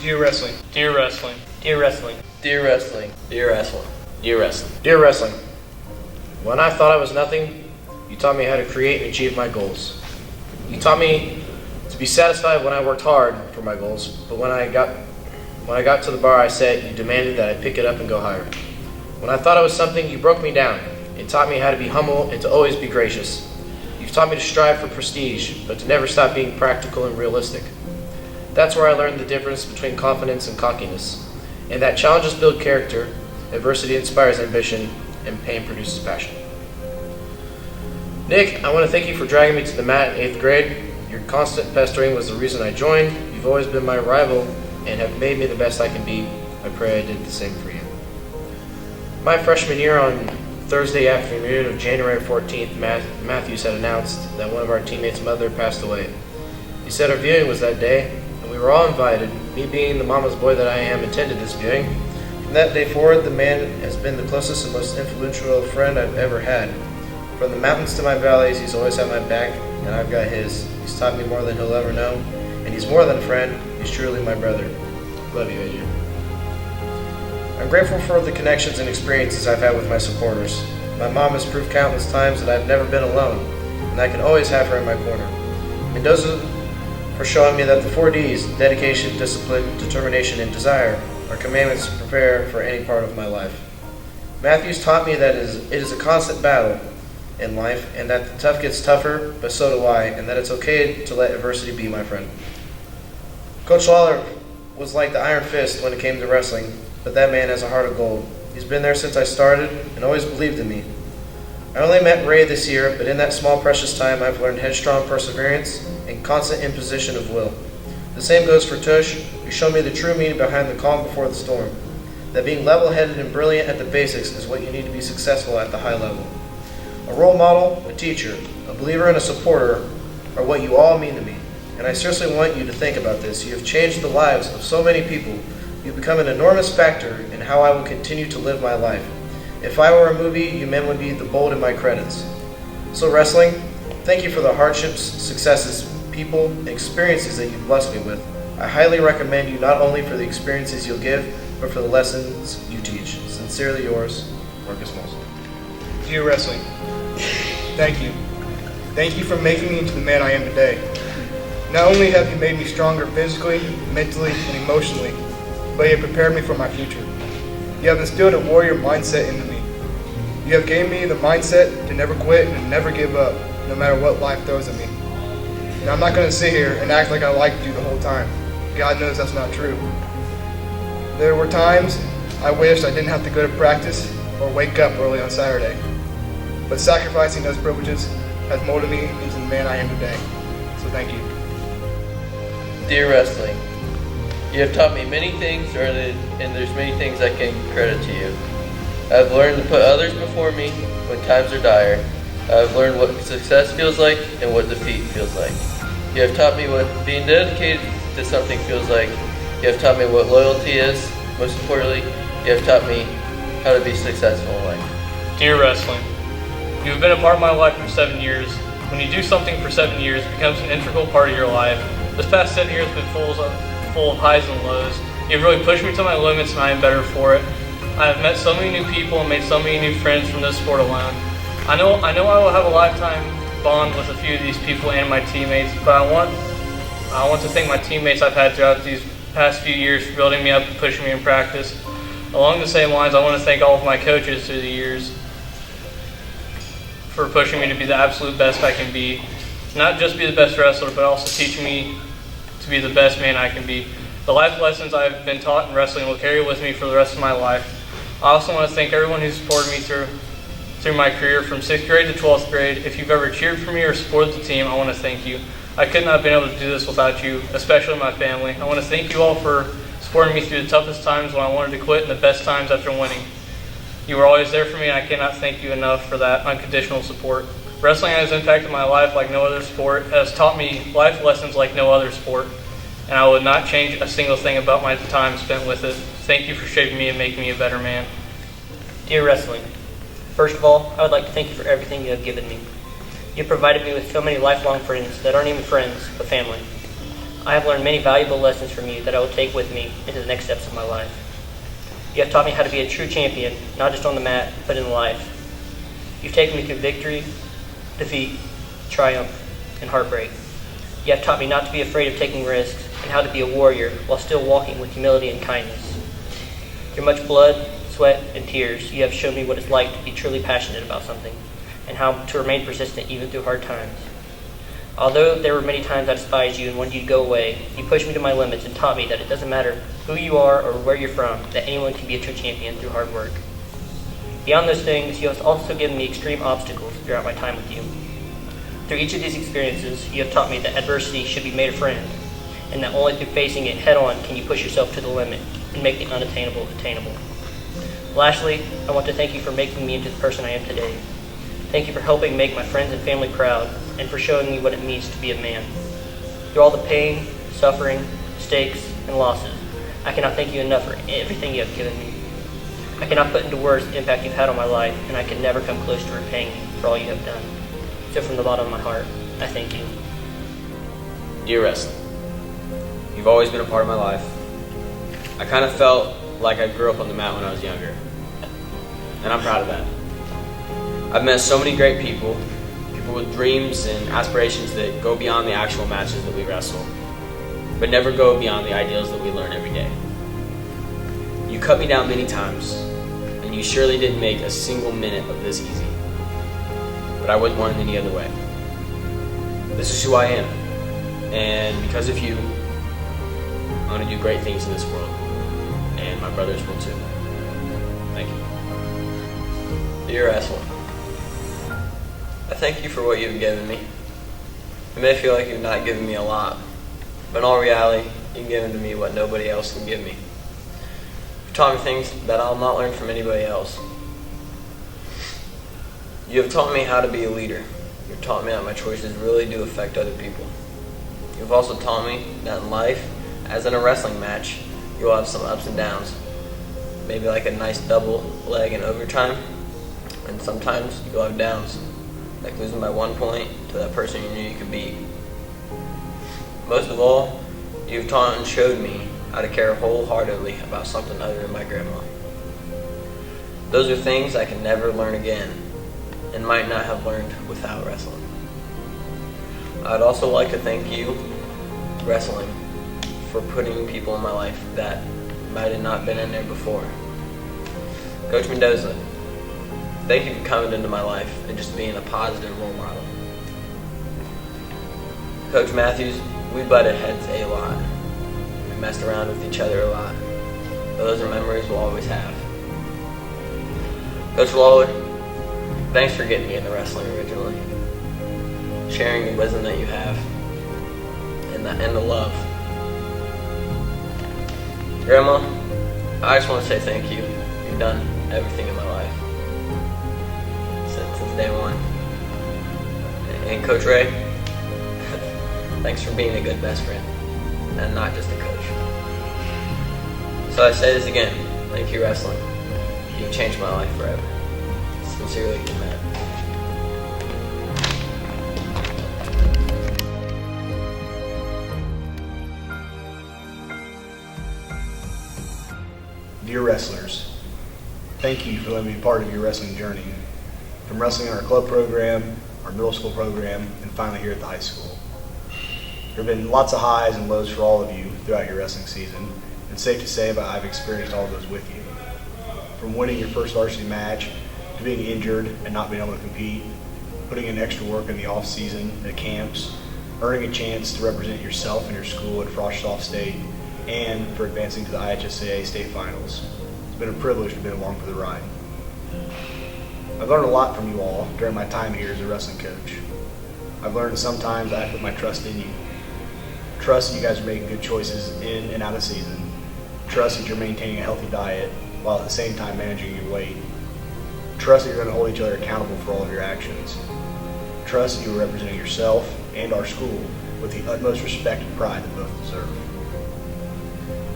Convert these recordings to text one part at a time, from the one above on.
Dear wrestling. Dear wrestling. Dear wrestling. Dear wrestling. Dear wrestling. Dear wrestling. Dear wrestling, when I thought I was nothing, you taught me how to create and achieve my goals. You taught me to be satisfied when I worked hard for my goals, but when I got to the bar I set, you demanded that I pick it up and go higher. When I thought I was something, you broke me down and taught me how to be humble and to always be gracious. You've taught me to strive for prestige, but to never stop being practical and realistic. That's where I learned the difference between confidence and cockiness, and that challenges build character, adversity inspires ambition, and pain produces passion. Nick, I want to thank you for dragging me to the mat in 8th grade. Your constant pestering was the reason I joined. You've always been my rival and have made me the best I can be. I pray I did the same for you. My freshman year, on Thursday afternoon of January 14th, Matthews had announced that one of our teammates' mother passed away. He said our viewing was that day, and we were all invited. Me being the mama's boy that I am, attended this viewing. From that day forward, the man has been the closest and most influential friend I've ever had. From the mountains to my valleys, he's always had my back, and I've got his. He's taught me more than he'll ever know, and he's more than a friend. He's truly my brother. Love you, AJ. I'm grateful for the connections and experiences I've had with my supporters. My mom has proved countless times that I've never been alone, and I can always have her in my corner. Mendoza for showing me that the 4 Ds, dedication, discipline, determination, and desire, are commandments to prepare for any part of my life. Matthews taught me that it is a constant battle in life, and that the tough gets tougher, but so do I, and that it's okay to let adversity be my friend. Coach Lawler was like the iron fist when it came to wrestling, but that man has a heart of gold. He's been there since I started and always believed in me. I only met Ray this year, but in that small precious time I've learned headstrong perseverance and constant imposition of will. The same goes for Tush, who showed me the true meaning behind the calm before the storm. That being level-headed and brilliant at the basics is what you need to be successful at the high level. A role model, a teacher, a believer, and a supporter are what you all mean to me. And I seriously want you to think about this. You have changed the lives of so many people. You've become an enormous factor in how I will continue to live my life. If I were a movie, you men would be the bold in my credits. So wrestling, thank you for the hardships, successes, people, and experiences that you've blessed me with. I highly recommend you not only for the experiences you'll give, but for the lessons you teach. Sincerely yours, Marcus Molson. Dear wrestling, thank you. Thank you for making me into the man I am today. Not only have you made me stronger physically, mentally, and emotionally, but you have prepared me for my future. You have instilled a warrior mindset into me. You have given me the mindset to never quit and never give up, no matter what life throws at me. Now, I'm not going to sit here and act like I liked you the whole time. God knows that's not true. There were times I wished I didn't have to go to practice or wake up early on Saturday. But sacrificing those privileges has molded me into the man I am today. So thank you. Dear wrestling, you have taught me many things, and there's many things I can credit to you. I've learned to put others before me when times are dire. I've learned what success feels like and what defeat feels like. You have taught me what being dedicated to something feels like. You have taught me what loyalty is. Most importantly, you have taught me how to be successful in life. Dear wrestling, you have been a part of my life for 7 years. When you do something for 7 years, it becomes an integral part of your life. This past 7 years has been full of highs and lows. You've really pushed me to my limits, and I am better for it. I have met so many new people and made so many new friends from this sport alone. I know I will have a lifetime bond with a few of these people and my teammates, but I want to thank my teammates I've had throughout these past few years for building me up and pushing me in practice. Along the same lines, I want to thank all of my coaches through the years for pushing me to be the absolute best I can be. Not just be the best wrestler, but also teaching me to be the best man I can be. The life lessons I've been taught in wrestling will carry with me for the rest of my life. I also want to thank everyone who supported me through my career from 6th grade to 12th grade. If you've ever cheered for me or supported the team, I want to thank you. I could not have been able to do this without you, especially my family. I want to thank you all for supporting me through the toughest times when I wanted to quit and the best times after winning. You were always there for me, and I cannot thank you enough for that unconditional support. Wrestling has impacted my life like no other sport. It has taught me life lessons like no other sport, and I would not change a single thing about my time spent with it. Thank you for shaping me and making me a better man. Dear wrestling, first of all, I would like to thank you for everything you have given me. You have provided me with so many lifelong friends that aren't even friends, but family. I have learned many valuable lessons from you that I will take with me into the next steps of my life. You have taught me how to be a true champion, not just on the mat, but in life. You've taken me through victory, defeat, triumph, and heartbreak. You have taught me not to be afraid of taking risks and how to be a warrior while still walking with humility and kindness. Through much blood, sweat, and tears, you have shown me what it's like to be truly passionate about something and how to remain persistent even through hard times. Although there were many times I despised you and wanted you to go away, you pushed me to my limits and taught me that it doesn't matter who you are or where you're from, that anyone can be a true champion through hard work. Beyond those things, you have also given me extreme obstacles throughout my time with you. Through each of these experiences, you have taught me that adversity should be made a friend, and that only through facing it head-on can you push yourself to the limit and make the unattainable attainable. Lastly, I want to thank you for making me into the person I am today. Thank you for helping make my friends and family proud, and for showing me what it means to be a man. Through all the pain, suffering, mistakes, and losses, I cannot thank you enough for everything you have given me. I cannot put into words the impact you've had on my life, and I can never come close to repaying you for all you have done. So from the bottom of my heart, I thank you. Dear wrestling, you've always been a part of my life. I kind of felt like I grew up on the mat when I was younger, and I'm proud of that. I've met so many great people with dreams and aspirations that go beyond the actual matches that we wrestle, but never go beyond the ideals that we learn every day. You cut me down many times, and you surely didn't make a single minute of this easy. But I wouldn't want it any other way. This is who I am, and because of you, I'm going to do great things in this world, and my brothers will too. Thank you. Dear wrestler, I thank you for what you've given me. It may feel like you've not given me a lot, but in all reality, you've given to me what nobody else can give me. You've taught me things that I'll not learn from anybody else. You have taught me how to be a leader. You've taught me that my choices really do affect other people. You've also taught me that in life, as in a wrestling match, you'll have some ups and downs. Maybe like a nice double leg in overtime, and sometimes you'll have downs, like losing by 1 point to that person you knew you could beat. Most of all, you've taught and showed me how to care wholeheartedly about something other than my grandma. Those are things I can never learn again, and might not have learned without wrestling. I'd also like to thank you, wrestling, for putting people in my life that might have not been in there before. Coach Mendoza, thank you for coming into my life and just being a positive role model. Coach Matthews, we butted heads a lot. We messed around with each other a lot. But those are memories we'll always have. Coach Lawler, thanks for getting me into wrestling originally. Sharing the wisdom that you have and the love. Grandma, I just want to say thank you. You've done everything in my life since day one. And Coach Ray, thanks for being a good best friend and not just a coach. So I say this again, thank you wrestling. You changed my life forever. Sincerely, Matt. Dear wrestlers, thank you for letting me be part of your wrestling journey. From wrestling in our club program, our middle school program, and finally here at the high school. There have been lots of highs and lows for all of you throughout your wrestling season, and it's safe to say that I've experienced all of those with you. From winning your first varsity match, to being injured and not being able to compete, putting in extra work in the off season at camps, earning a chance to represent yourself and your school at Frostoff State, and for advancing to the IHSAA state finals. It's been a privilege to have been along for the ride. I've learned a lot from you all during my time here as a wrestling coach. I've learned that sometimes I put my trust in you. Trust that you guys are making good choices in and out of season. Trust that you're maintaining a healthy diet while at the same time managing your weight. Trust that you're going to hold each other accountable for all of your actions. Trust that you are representing yourself and our school with the utmost respect and pride that both deserve.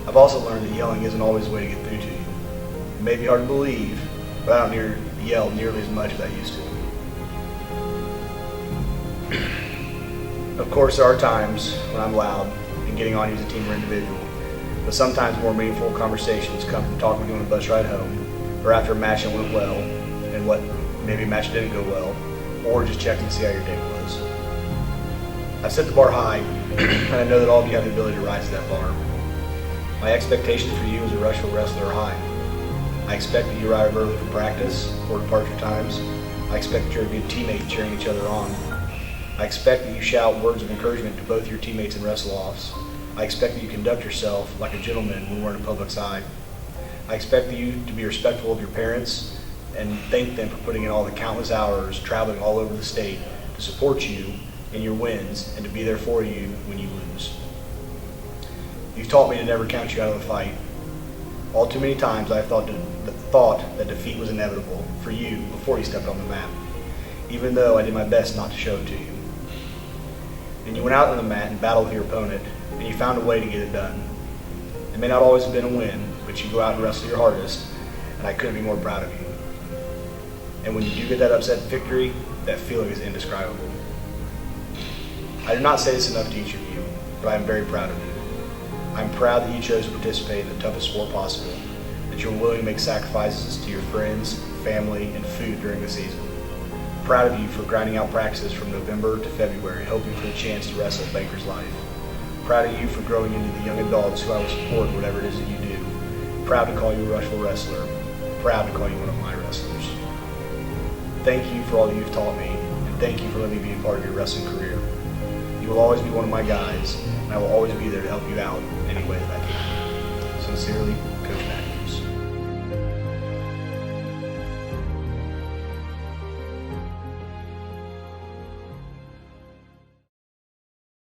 I've also learned that yelling isn't always the way to get through to you. It may be hard to believe, but I don't yell nearly as much as I used to. Of course, there are times when I'm loud and getting on you as a team or individual. But sometimes more meaningful conversations come from talking with you on a bus ride home, or after a match that went well, and what maybe a match didn't go well, or just checking to see how your day was. I set the bar high, and I know that all of you have the ability to rise to that bar. My expectations for you as a Rushville wrestler are high. I expect that you arrive early for practice or departure times. I expect that you're a good teammate cheering each other on. I expect that you shout words of encouragement to both your teammates and wrestle-offs. I expect that you conduct yourself like a gentleman when we're in a public's eye. I expect you to be respectful of your parents and thank them for putting in all the countless hours traveling all over the state to support you in your wins and to be there for you when you lose. You've taught me to never count you out of the fight. All too many times I've thought that defeat was inevitable for you before you stepped on the mat, even though I did my best not to show it to you. And you went out on the mat and battled with your opponent, and you found a way to get it done. It may not always have been a win, but you go out and wrestle your hardest, and I couldn't be more proud of you. And when you do get that upset victory, that feeling is indescribable. I do not say this enough to each of you, but I am very proud of you. I'm proud that you chose to participate in the toughest sport possible, that you're willing to make sacrifices to your friends, family, and food during the season. Proud of you for grinding out practices from November to February, hoping for the chance to wrestle Banker's Life. Proud of you for growing into the young adults who I will support in whatever it is that you do. Proud to call you a Rushville wrestler. Proud to call you one of my wrestlers. Thank you for all that you've taught me, and thank you for letting me be a part of your wrestling career. You will always be one of my guys, and I will always be there to help you out any way that I can. Sincerely, Coach Matt.